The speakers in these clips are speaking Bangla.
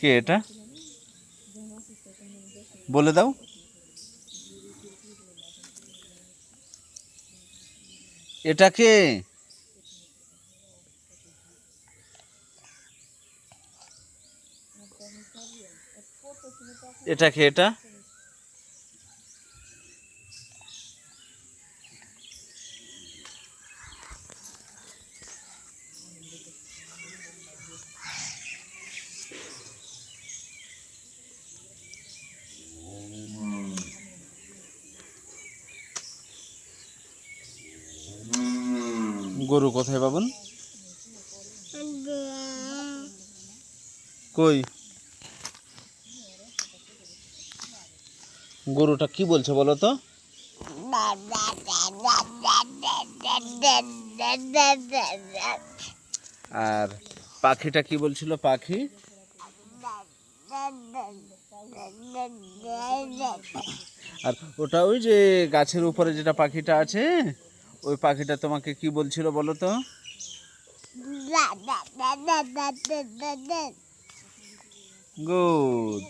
কে এটা বলে দাও। এটা কে? এটা কে? এটা গরু কোথায় বাবন? কই গরুটা কি বলছে বলো তো? আর পাখিটা কি বলছিল? পাখি আর ওটা ওই যে গাছের উপরে যেটা পাখিটা আছে, ওই পাখিটা তোমাকে কি বলছিল বলো তো? গুড।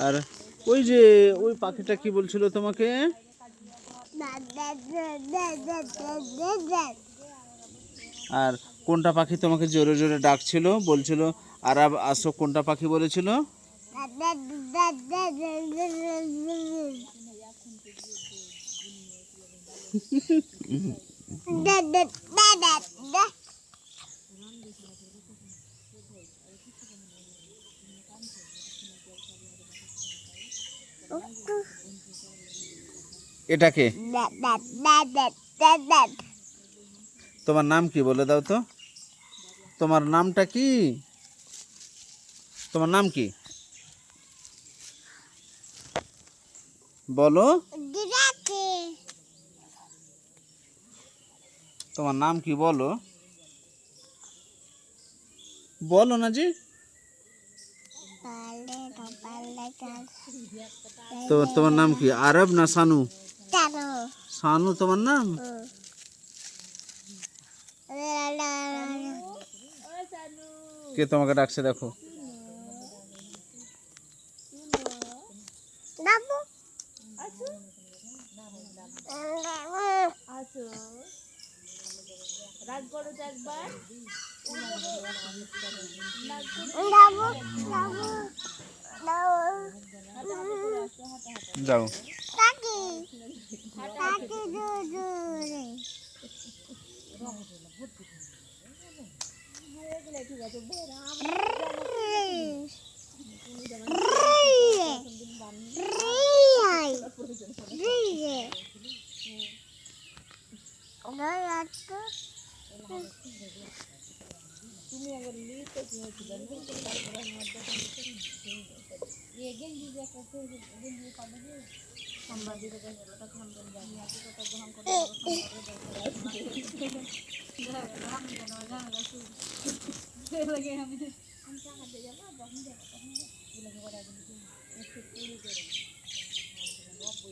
আর ওই যে ওই পাখিটা কি বলছিল তোমাকে? আর কোনটা পাখি তোমাকে জোরে জোরে ডাকছিল, বলছিল আরাব আসো, কোনটা পাখি বলেছিল? এটাকে তোমার নাম কি বলে দাও তো? তোমার নামটা কি? তোমার নাম কি বলো? তোমার নাম কি বলো? বলো না জি। তো তোমার নাম কি? আরব না সানু? সানু তোমার নাম? কে তোমাকে ডাকছে দেখো? যাও। তুমি আগে লিখতে চেয়েছিলে ये गेंजी जैसा थे गेंजी पाले के संबादी का जरूरत था हम लोग जाने आते तो तब हमको लगे हम क्या करते जाना हम लगे बड़ा